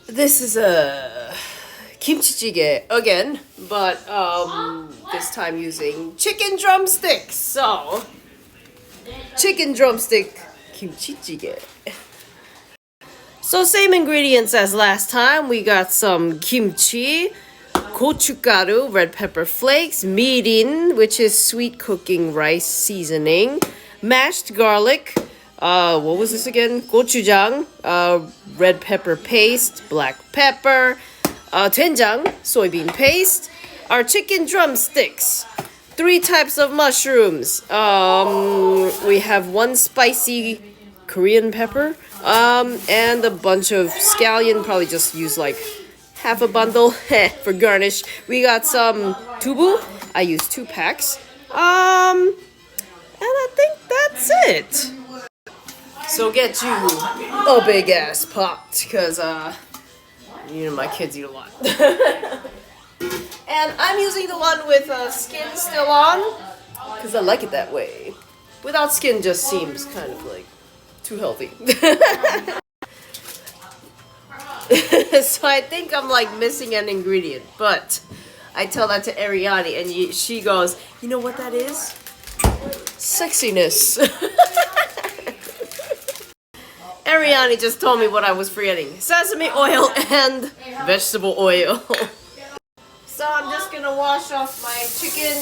This is a kimchi jjigae again, but this time using chicken drumsticks. So, chicken drumstick kimchi jjigae. So same ingredients as last time. We got some kimchi, gochugaru, red pepper flakes, mirin, which is sweet cooking rice seasoning, mashed garlic, what was this again? Gochujang, red pepper paste, black pepper, doenjang, soybean paste, our chicken drumsticks, 3 types of mushrooms. We have 1 spicy Korean pepper, and a bunch of scallion. Probably just use like half a bundle for garnish. We got some tubu. I used 2 packs. And I think that's it. So get you a big ass pot, cause my kids eat a lot. And I'm using the one with skin still on, cause I like it that way. Without skin just seems kind of like too healthy. So I think I'm like missing an ingredient, but I tell that to Ariani and she goes, you know what that is? Sexiness. Ariani just told me what I was forgetting. Sesame oil and vegetable oil. So I'm just gonna wash off my chicken,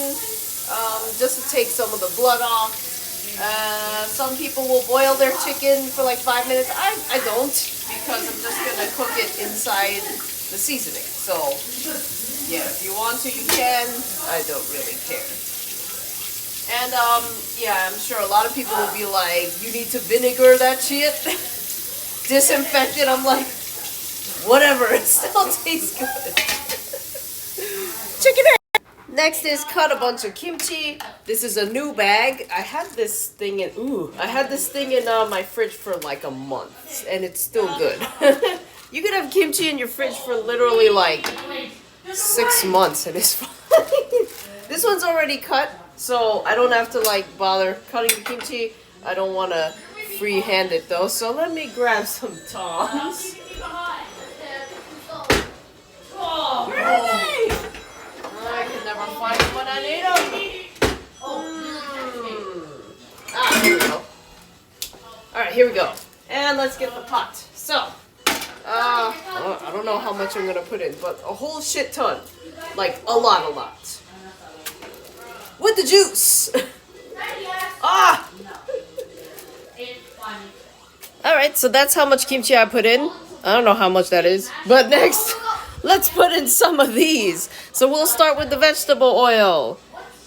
just to take some of the blood off. Some people will boil their chicken for like 5 minutes. I don't, because I'm just gonna cook it inside the seasoning. So yeah, if you want to, you can. I don't really care. And yeah, I'm sure a lot of people will be like, you need to vinegar that shit. Disinfect it. I'm like, whatever, it still tastes good. Chicken egg. Next is cut a bunch of kimchi. This is a new bag. I had this thing in my fridge for like a month, and it's still good. You could have kimchi in your fridge for literally like 6 months, and it's fine. This one's already cut, so I don't have to like bother cutting the kimchi. I don't want to freehand it though, so let me grab some tongs. Where are they? I can never find them when I need them. Here we go. Alright, here we go. And let's get the pot. So, I don't know how much I'm gonna put in, but a whole shit ton. Like, a lot. With the juice! Alright, so that's how much kimchi I put in. I don't know how much that is. But next, let's put in some of these. So we'll start with the vegetable oil.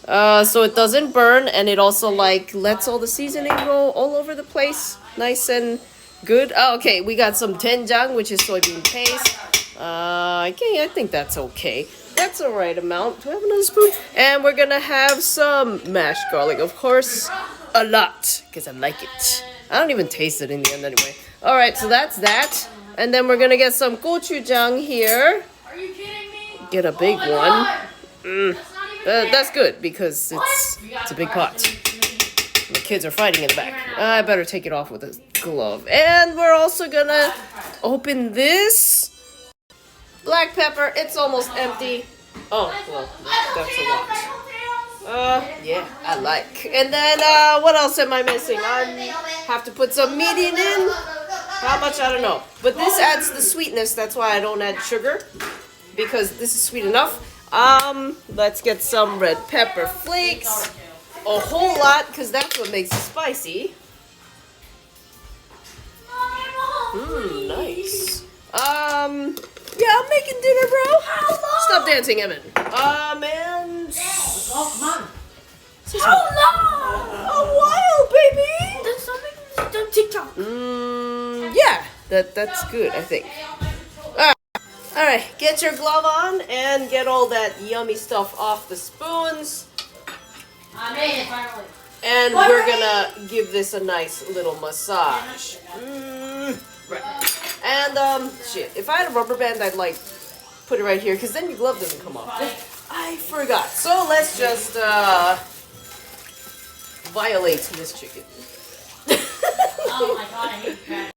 So it doesn't burn, and it also like lets all the seasoning go all over the place. Nice and good. Oh, okay, we got some doenjang, which is soybean paste. Okay, I think that's okay. That's the right amount. Do I have another spoon? And we're gonna have some mashed garlic, of course. A lot, because I like it. I don't even taste it in the end anyway. Alright, so that's that. And then we're gonna get some gochujang here. Are you kidding me? Get a big one. That's good, because it's a big pot. The kids are fighting in the back. I better take it off with a glove. And we're also gonna open this. Black pepper, it's almost empty. Oh, well, that's a lot. Yeah, I like. And then, what else am I missing? I have to put some mirin in. How much? I don't know. But this adds the sweetness. That's why I don't add sugar, because this is sweet enough. Let's get some red pepper flakes. A whole lot, because that's what makes it spicy. Nice. Yeah, I'm making dinner, bro. Stop dancing, Evan. And How long? a while, baby. That's something on TikTok. Yeah, that's good, I think. Alright, get your glove on and get all that yummy stuff off the spoons. I made it finally. And we're gonna give this a nice little massage. Right. And, shit, if I had a rubber band, I'd, like, put it right here, because then your glove doesn't come off. I forgot. So let's just, violate this chicken. Oh my god, I hate that.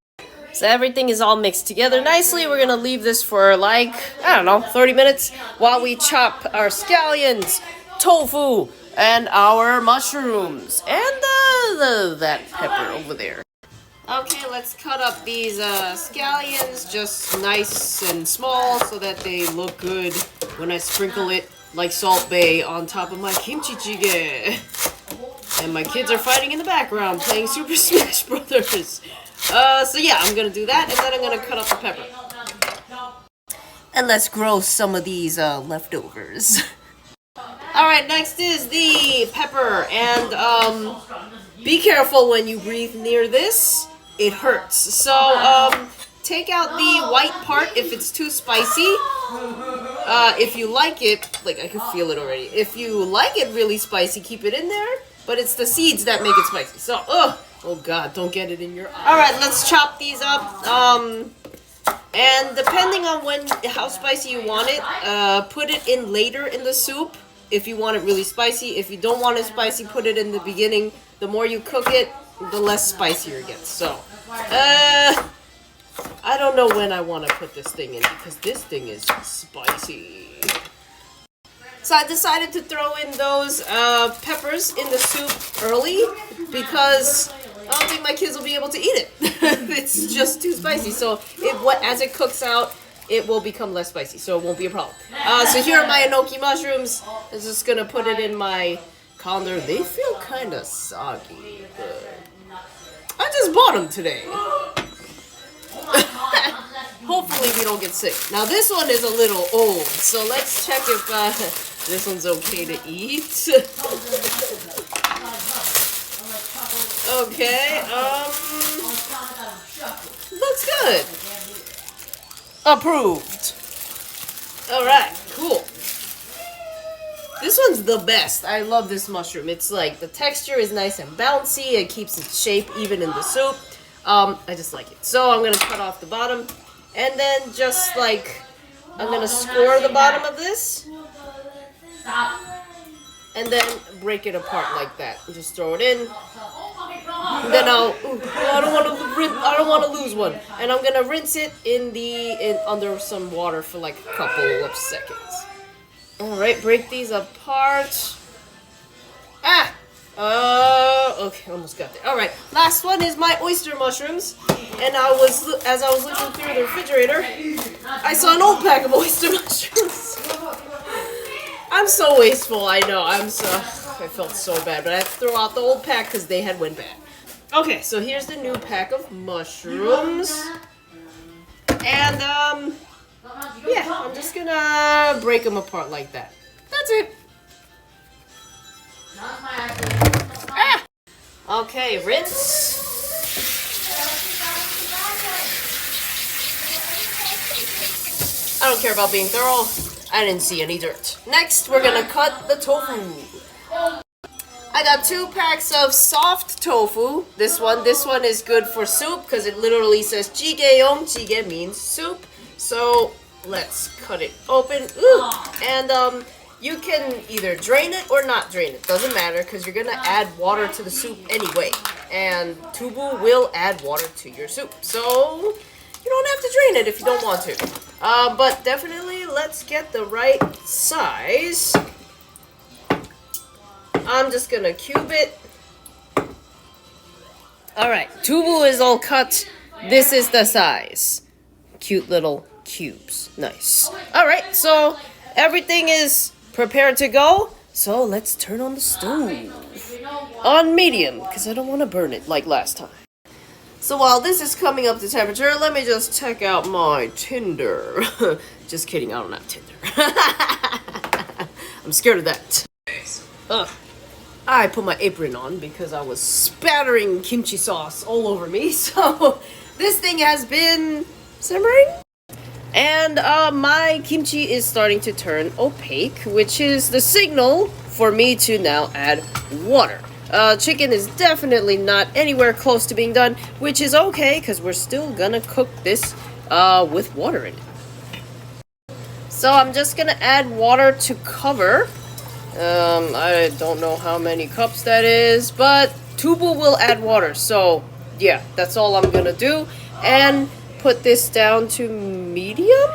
So everything is all mixed together nicely. We're gonna leave this for like, I don't know, 30 minutes while we chop our scallions, tofu, and our mushrooms, and that pepper over there. Okay, let's cut up these scallions just nice and small so that they look good when I sprinkle it like Salt Bae on top of my kimchi jigae. And my kids are fighting in the background playing Super Smash Brothers. So yeah, I'm gonna do that, and then I'm gonna cut up the pepper. And let's grow some of these leftovers. Alright, next is the pepper, and be careful when you breathe near this. It hurts. So, take out the white part if it's too spicy. If you like it, like I can feel it already. If you like it really spicy, keep it in there. But it's the seeds that make it spicy. So, oh god, don't get it in your eye. Alright, let's chop these up. And depending on how spicy you want it, put it in later in the soup if you want it really spicy. If you don't want it spicy, put it in the beginning. The more you cook it, the less spicier it gets. So, I don't know when I want to put this thing in because this thing is spicy. So I decided to throw in those peppers in the soup early because I don't think my kids will be able to eat it. It's just too spicy. So as it cooks out, it will become less spicy. So it won't be a problem. So here are my Enoki mushrooms. I'm just going to put it in my colander. They feel kind of soggy. I just bought them today. Hopefully we don't get sick. Now this one is a little old, so let's check if this one's okay to eat. Okay, looks good. Approved. Alright, cool. This one's the best. I love this mushroom. It's like the texture is nice and bouncy. It keeps its shape even in the soup. I just like it. So I'm gonna cut off the bottom, and then just like I'm gonna score the bottom of this, and then break it apart like that. And just throw it in. And then I don't want to lose one. And I'm gonna rinse it under some water for like a couple of seconds. Alright, break these apart. Okay, almost got there. Alright, last one is my oyster mushrooms. And as I was looking through the refrigerator, I saw an old pack of oyster mushrooms. I'm so wasteful, I know. I felt so bad, but I had to throw out the old pack because they had went bad. Okay, so here's the new pack of mushrooms. And, yeah, I'm just gonna break them apart like that. That's it. Okay, rinse. I don't care about being thorough. I didn't see any dirt. Next, we're gonna cut the tofu. I got 2 packs of soft tofu. This one is good for soup because it literally says jigae용. Jigae means soup. So let's cut it open. Ooh. And you can either drain it or not drain it. Doesn't matter because you're gonna add water to the soup anyway. And tubu will add water to your soup. So you don't have to drain it if you don't want to. But definitely let's get the right size. I'm just gonna cube it. Alright, tubu is all cut. This is the size. Cute little cubes. Nice. Alright, so everything is prepared to go. So let's turn on the stove. On medium, because I don't want to burn it like last time. So while this is coming up to temperature, let me just check out my Tinder. Just kidding, I don't have Tinder. I'm scared of that. Ugh. I put my apron on because I was spattering kimchi sauce all over me. So this thing has been simmering. And my kimchi is starting to turn opaque, which is the signal for me to now add water. Chicken is definitely not anywhere close to being done, which is okay because we're still gonna cook this with water in it. So I'm just gonna add water to cover. I don't know how many cups that is, but tubu will add water. So yeah, that's all I'm gonna do. and put this down to medium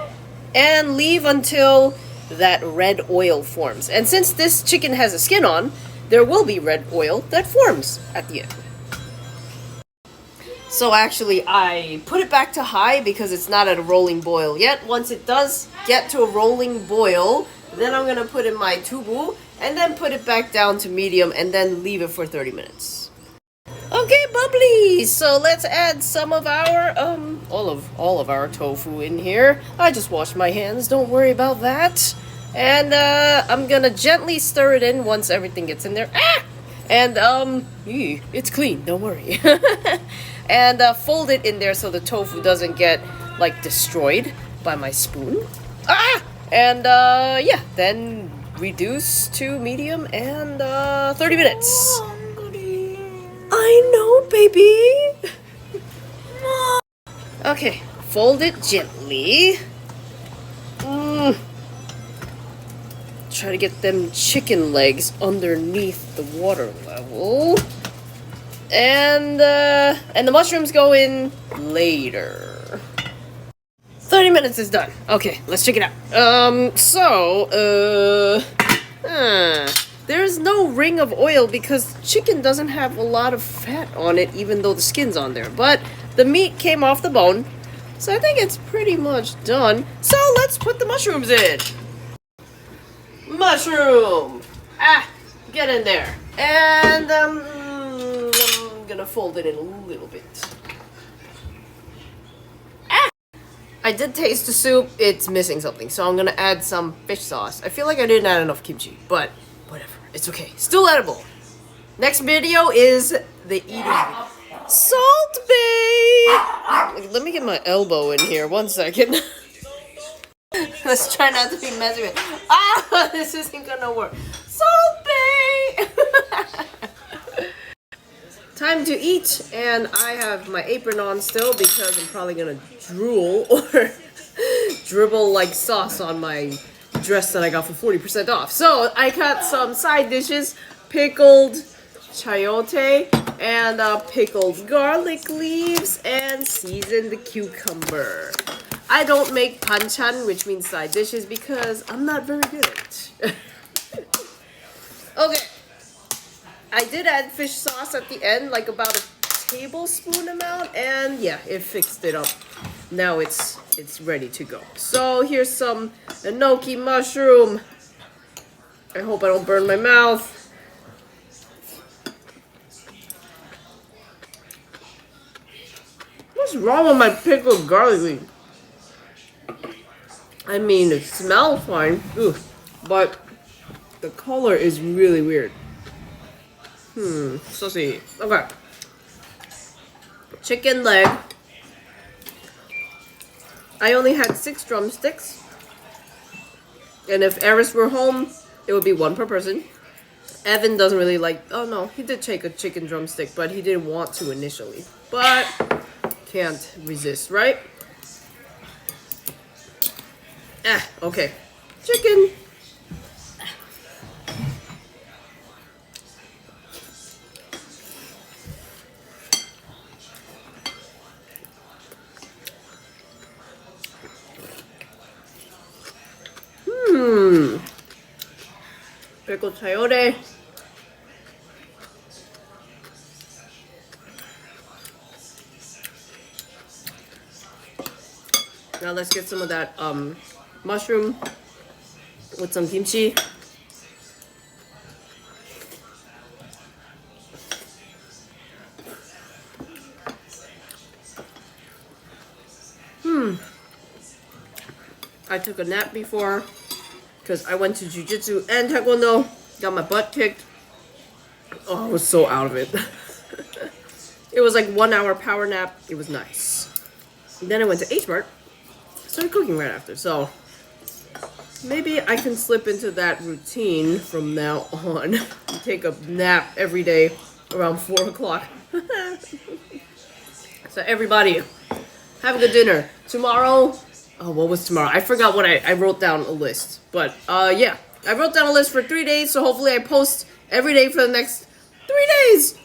and leave until that red oil forms. And since this chicken has a skin on, there will be red oil that forms at the end. So actually, I put it back to high because it's not at a rolling boil yet. Once it does get to a rolling boil, then I'm gonna put in my tubu and then put it back down to medium and then leave it for 30 minutes. Okay, bubbly. So let's add some of our all of our tofu in here. I just washed my hands. Don't worry about that. And I'm gonna gently stir it in once everything gets in there. Ah! And it's clean. Don't worry. And fold it in there so the tofu doesn't get like destroyed by my spoon. Ah! And yeah, then reduce to medium and 30 minutes. I know, baby. Okay, fold it gently. Try to get them chicken legs underneath the water level. And the mushrooms go in later. 30 minutes is done. Okay, let's check it out. There's no ring of oil because chicken doesn't have a lot of fat on it, even though the skin's on there. But the meat came off the bone, so I think it's pretty much done. So let's put the mushrooms in. Mushroom! Ah, get in there. And I'm gonna fold it in a little bit. Ah! I did taste the soup. It's missing something, so I'm gonna add some fish sauce. I feel like I didn't add enough kimchi, but whatever. It's okay. Still edible. Next video is the eating video. Salt Bae! Let me get my elbow in here. 1 second. Let's try not to be messy with. Ah, this isn't gonna work. Salt Bae! Time to eat, and I have my apron on still because I'm probably gonna drool or dribble like sauce on my dress that I got for 40% off. So I got some side dishes, pickled chayote and pickled garlic leaves and seasoned cucumber. I don't make banchan, which means side dishes, because I'm not very good at it. Okay. I did add fish sauce at the end, like about a tablespoon amount, and yeah, it fixed it up. Now it's ready to go. So here's some Enoki mushroom. I hope I don't burn my mouth. What's wrong with my pickled garlic leaf? I mean, it smells fine, but the color is really weird. Saucy. Okay. Chicken leg. I only had 6 drumsticks. And if Eris were home, it would be 1 per person. Evan doesn't really like... Oh no, he did take a chicken drumstick, but he didn't want to initially. But can't resist, right? Okay. Chicken. Pickled chayote. Now let's get some of that mushroom with some kimchi. I took a nap before because I went to jiu-jitsu and taekwondo, got my butt kicked. Oh, I was so out of it. It was like 1 hour power nap. It was nice. And then I went to H-Mart, started cooking right after. So maybe I can slip into that routine from now on. Take a nap every day around 4 o'clock. So everybody, have a good dinner. Tomorrow, oh, what was tomorrow? I forgot what I wrote down a list. But yeah, I wrote down a list for 3 days. So hopefully I post every day for the next 3 days.